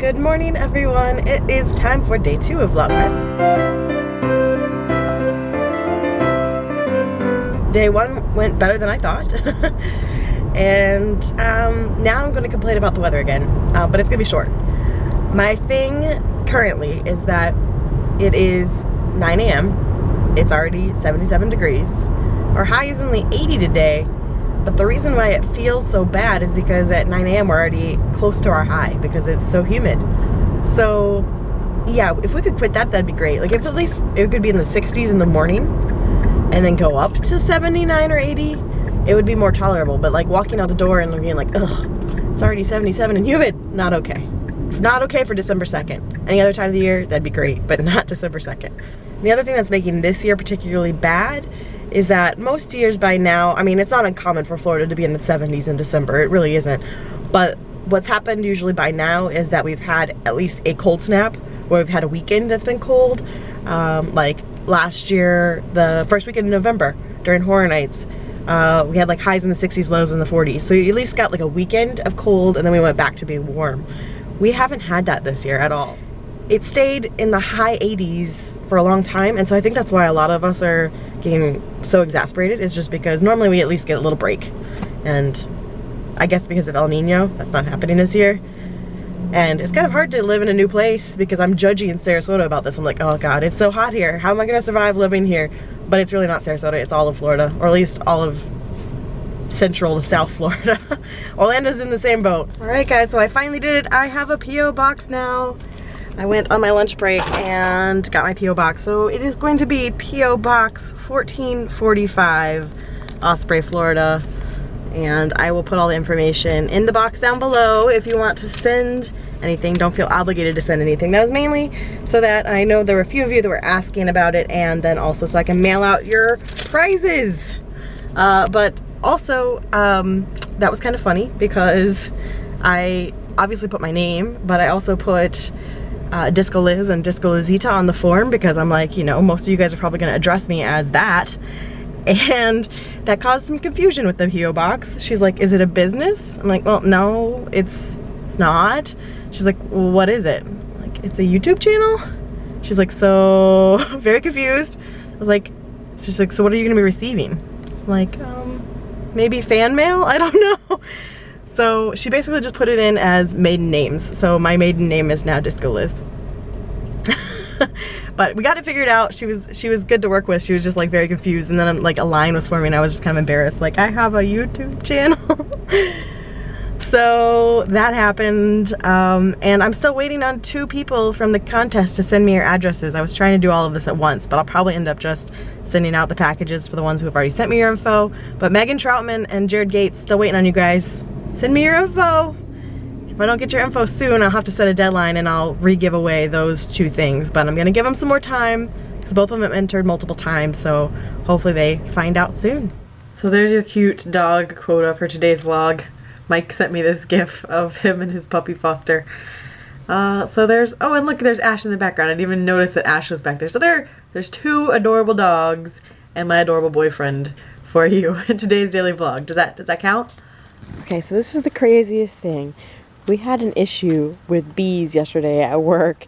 Good morning, everyone. It is time for day 2 of Vlogmas. Day 1 went better than I thought. And now I'm going to complain about the weather again, but it's going to be short. My thing currently is that it is 9 a.m. It's already 77 degrees. Our high is only 80 today. But the reason why it feels so bad is because at 9 a.m. we're already close to our high because it's so humid. So yeah, if we could quit that, that'd be great. Like if at least it could be in the 60s in the morning and then go up to 79 or 80, it would be more tolerable. But like walking out the door and looking like, ugh, it's already 77 and humid, not okay. Not okay for December 2nd. Any other time of the year, that'd be great, but not December 2nd. The other thing that's making this year particularly bad is that most years by now, I mean, it's not uncommon for Florida to be in the 70s in December. It really isn't. But what's happened usually by now is that we've had at least a cold snap where we've had a weekend that's been cold. Like last year, the first weekend in November during Horror Nights, we had like highs in the 60s, lows in the 40s. So you at least got like a weekend of cold and then we went back to being warm. We haven't had that this year at all. It stayed in the high 80s for a long time, and so I think that's why a lot of us are getting so exasperated, is just because normally we at least get a little break. And I guess because of El Nino, that's not happening this year. And it's kind of hard to live in a new place because I'm judgy in Sarasota about this. I'm like, oh God, it's so hot here. How am I gonna survive living here? But it's really not Sarasota, it's all of Florida, or at least all of Central to South Florida. Orlando's in the same boat. All right guys, so I finally did it. I have a P.O. box now. I went on my lunch break and got my P.O. box. So it is going to be P.O. Box 1445, Osprey, Florida. And I will put all the information in the box down below if you want to send anything. Don't feel obligated to send anything. That was mainly so that I know there were a few of you that were asking about it, and then also so I can mail out your prizes. But also, that was kind of funny because I obviously put my name, but I also put Disco Liz and Disco Lizita on the form because I'm like, you know, most of you guys are probably going to address me as that. And that caused some confusion with the P.O. box. She's like, is it a business? I'm like, well, no, it's not. She's like, well, what is it? I'm like, it's a YouTube channel? She's like, so, very confused. I was like, she's like, so what are you going to be receiving? I'm like, maybe fan mail? I don't know. So she basically just put it in as maiden names. So my maiden name is now Disco Liz. But we got it figured out. She was good to work with. She was just like very confused, and then like a line was forming. I was just kind of embarrassed. Like, I have a YouTube channel. So that happened, and I'm still waiting on 2 people from the contest to send me your addresses. I was trying to do all of this at once, but I'll probably end up just sending out the packages for the ones who have already sent me your info. But Megan Troutman and Jared Gates, still waiting on you guys. Send me your info. If I don't get your info soon, I'll have to set a deadline and I'll re-give away those 2 things. But I'm gonna give them some more time because both of them have entered multiple times, so hopefully they find out soon. So there's your cute dog quota for today's vlog. Mike sent me this gif of him and his puppy Foster. So there's, oh, and look, there's Ash in the background. I didn't even notice that Ash was back there. So there's 2 adorable dogs and my adorable boyfriend for you in today's daily vlog. Does that count? Okay, so this is the craziest thing. We had an issue with bees yesterday at work.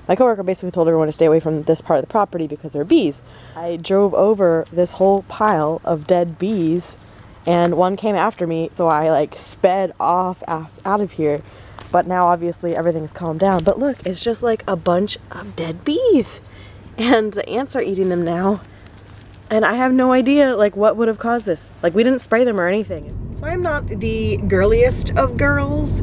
My coworker basically told everyone to stay away from this part of the property because there are bees. I drove over this whole pile of dead bees and one came after me, so I like sped off out of here. But now obviously everything's calmed down. But look, it's just like a bunch of dead bees and the ants are eating them now. And I have no idea like what would have caused this. Like, we didn't spray them or anything. So I'm not the girliest of girls,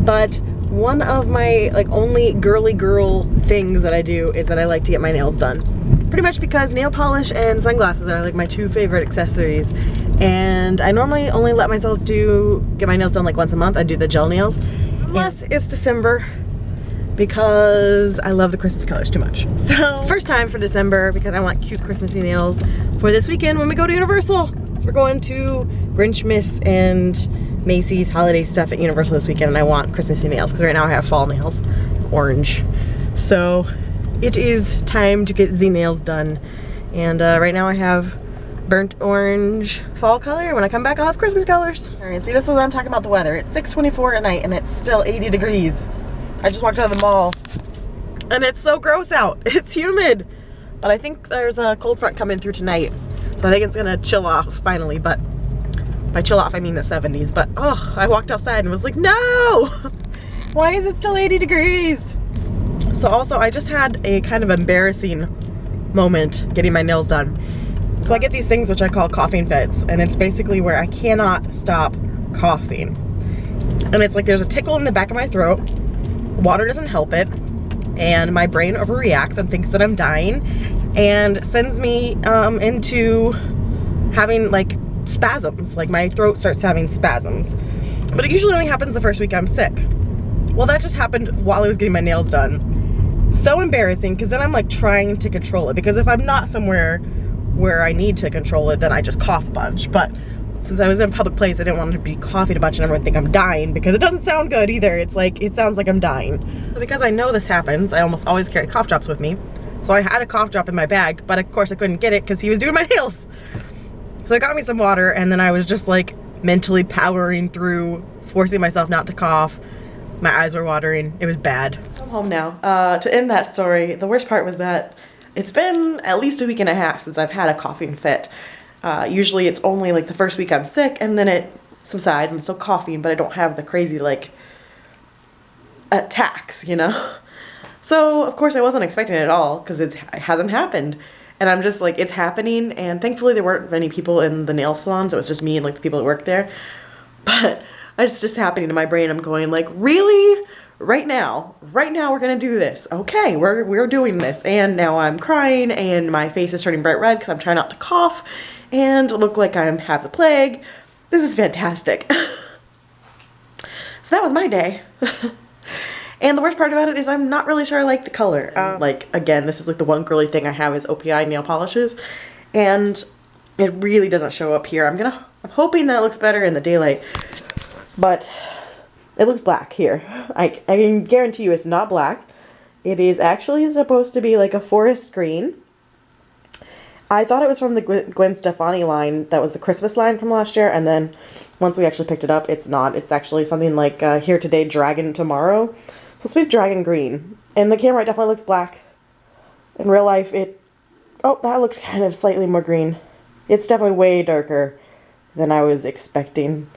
but one of my like only girly girl things that I do is that I like to get my nails done. Pretty much because nail polish and sunglasses are like my 2 favorite accessories. And I normally only let myself get my nails done like once a month. I do the gel nails. Unless it's December, because I love the Christmas colors too much. So first time for December because I want cute Christmassy nails for this weekend when we go to Universal. So we're going to Grinchmas and Macy's holiday stuff at Universal this weekend, and I want Christmassy nails because right now I have fall nails, orange. So it is time to get Z nails done. And right now I have burnt orange fall color. When I come back I'll have Christmas colors. Alright, see, this is what I'm talking about, the weather. It's 6:24 at night and it's still 80 degrees. I just walked out of the mall and it's so gross out. It's humid. But I think there's a cold front coming through tonight. So I think it's gonna chill off finally, but by chill off I mean the 70s. But oh, I walked outside and was like, no! Why is it still 80 degrees? So also I just had a kind of embarrassing moment getting my nails done. So I get these things which I call coughing fits, and it's basically where I cannot stop coughing. And it's like there's a tickle in the back of my throat, water doesn't help it, and my brain overreacts and thinks that I'm dying and sends me into having like spasms. Like my throat starts having spasms. But it usually only happens the first week I'm sick. Well, that just happened while I was getting my nails done. So embarrassing, because then I'm like trying to control it, because if I'm not somewhere where I need to control it, then I just cough a bunch. But since I was in a public place, I didn't want to be coughing a bunch and everyone think I'm dying, because it doesn't sound good either. It's like, it sounds like I'm dying. So because I know this happens, I almost always carry cough drops with me. So I had a cough drop in my bag, but of course I couldn't get it because he was doing my nails. So I got me some water, and then I was just like mentally powering through, forcing myself not to cough. My eyes were watering. It was bad. I'm home now. To end that story, the worst part was that it's been at least a week and a half since I've had a coughing fit. Usually it's only like the first week I'm sick and then it subsides. I'm still coughing, but I don't have the crazy like attacks, you know? So of course I wasn't expecting it at all, because it hasn't happened. And I'm just like, it's happening, and thankfully there weren't many people in the nail salon, so it was just me and like the people that work there. But it's just happening to my brain. I'm going like, really? Right now we're gonna do this. Okay, we're doing this. And now I'm crying and my face is turning bright red because I'm trying not to cough and look like I have the plague. This is fantastic. So that was my day. And the worst part about it is I'm not really sure I like the color. Like, again, this is like the one girly thing I have is OPI nail polishes, and it really doesn't show up here. I'm hoping that it looks better in the daylight, but it looks black here. I can guarantee you it's not black. It is actually supposed to be like a forest green. I thought it was from the Gwen Stefani line. That was the Christmas line from last year, and then once we actually picked it up, it's not. It's actually something like Here Today, Dragon Tomorrow. So it's supposed to be dragon green. And the camera, it definitely looks black. In real life, oh, that looks kind of slightly more green. It's definitely way darker than I was expecting.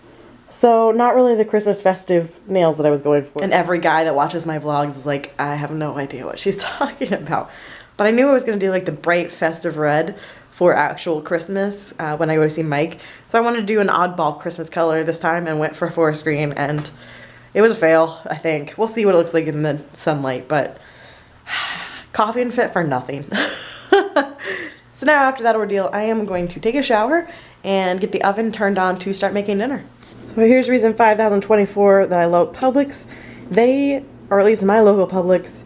So not really the Christmas festive nails that I was going for. And every guy that watches my vlogs is like, I have no idea what she's talking about. But I knew I was going to do like the bright festive red for actual Christmas when I go to see Mike. So I wanted to do an oddball Christmas color this time and went for forest green, and it was a fail, I think. We'll see what it looks like in the sunlight, but coughing fit for nothing. So now after that ordeal, I am going to take a shower and get the oven turned on to start making dinner. So here's reason 5024 that I love Publix. They, or at least my local Publix,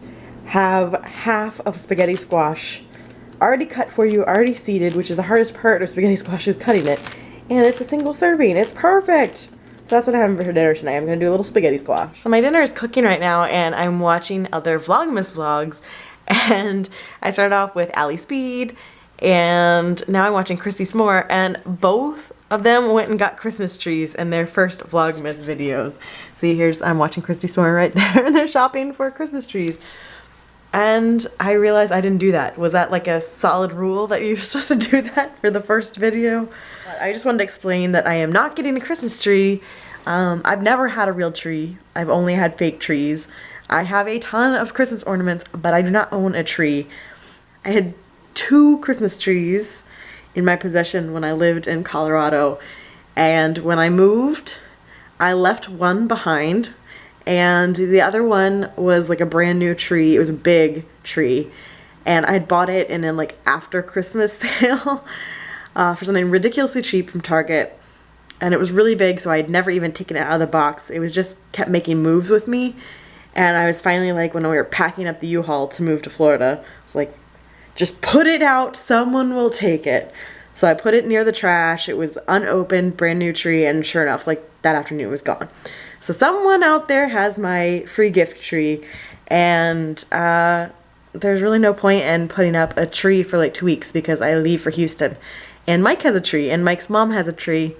have half of spaghetti squash already cut for you, already seeded, which is the hardest part of spaghetti squash, is cutting it. And it's a single serving. It's perfect. So that's what I'm having for dinner tonight. I'm going to do a little spaghetti squash. So my dinner is cooking right now, and I'm watching other Vlogmas vlogs. And I started off with Ali Speed, and now I'm watching Crispy S'more, and both of them went and got Christmas trees in their first Vlogmas videos. See, I'm watching Crispy S'more right there, and they're shopping for Christmas trees. And I realized I didn't do that. Was that like a solid rule that you're supposed to do that for the first video? I just wanted to explain that I am not getting a Christmas tree. I've never had a real tree. I've only had fake trees. I have a ton of Christmas ornaments, but I do not own a tree. I had 2 Christmas trees in my possession when I lived in Colorado, and when I moved, I left one behind, and the other one was like a brand new tree. It was a big tree, and I bought it in an like after Christmas sale for something ridiculously cheap from Target, and it was really big, so I had never even taken it out of the box. It was just kept making moves with me, and I was finally like, when we were packing up the U-Haul to move to Florida, it's like, just put it out, someone will take it. So I put it near the trash. It was unopened, brand new tree, and sure enough, like that afternoon it was gone. So someone out there has my free gift tree, and there's really no point in putting up a tree for like 2 weeks because I leave for Houston. And Mike has a tree, and Mike's mom has a tree,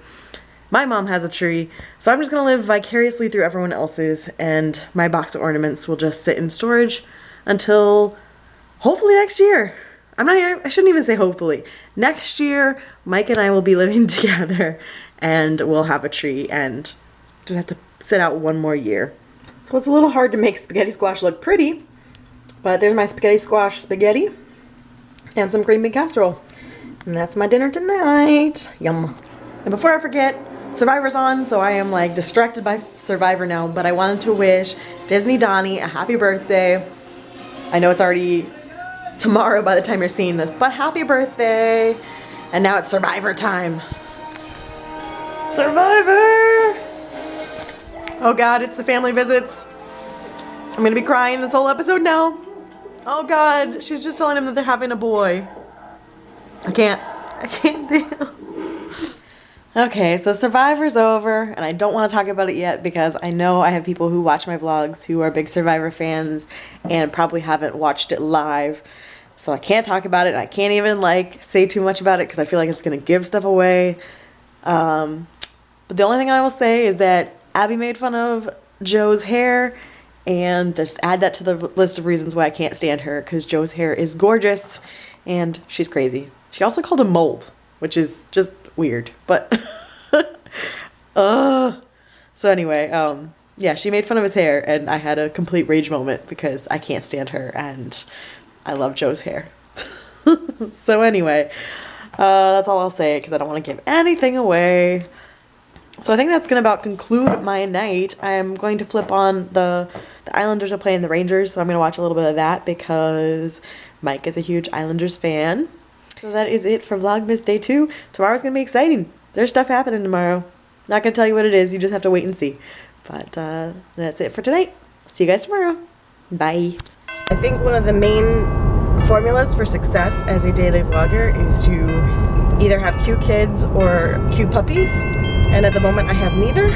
my mom has a tree, so I'm just gonna live vicariously through everyone else's, and my box of ornaments will just sit in storage until hopefully next year. I shouldn't even say hopefully. Next year, Mike and I will be living together and we'll have a tree and just have to sit out one more year. So it's a little hard to make spaghetti squash look pretty, but there's my spaghetti squash spaghetti and some green bean casserole. And that's my dinner tonight. Yum. And before I forget, Survivor's on, so I am like distracted by Survivor now, but I wanted to wish Disney Donnie a happy birthday. I know it's already tomorrow by the time you're seeing this, but happy birthday. And now it's Survivor time. Survivor! Oh God, it's the family visits. I'm gonna be crying this whole episode now. Oh God, she's just telling him that they're having a boy. I can't deal. Okay, so Survivor's over, and I don't want to talk about it yet because I know I have people who watch my vlogs who are big Survivor fans and probably haven't watched it live. So I can't talk about it, and I can't even like say too much about it because I feel like it's gonna give stuff away. But the only thing I will say is that Abby made fun of Joe's hair, and just add that to the list of reasons why I can't stand her, because Joe's hair is gorgeous and she's crazy. She also called him mold, which is just weird, but so anyway, yeah, she made fun of his hair and I had a complete rage moment because I can't stand her and I love Joe's hair. So anyway, that's all I'll say because I don't want to give anything away. So I think that's gonna about conclude my night. I'm going to flip on the Islanders are playing the Rangers, so I'm gonna watch a little bit of that because Mike is a huge Islanders fan. So that is it for Vlogmas Day 2. Tomorrow's gonna be exciting. There's stuff happening tomorrow. Not gonna tell you what it is, you just have to wait and see. But that's it for tonight. See you guys tomorrow. Bye. I think one of the main formulas for success as a daily vlogger is to either have cute kids or cute puppies. And at the moment I have neither.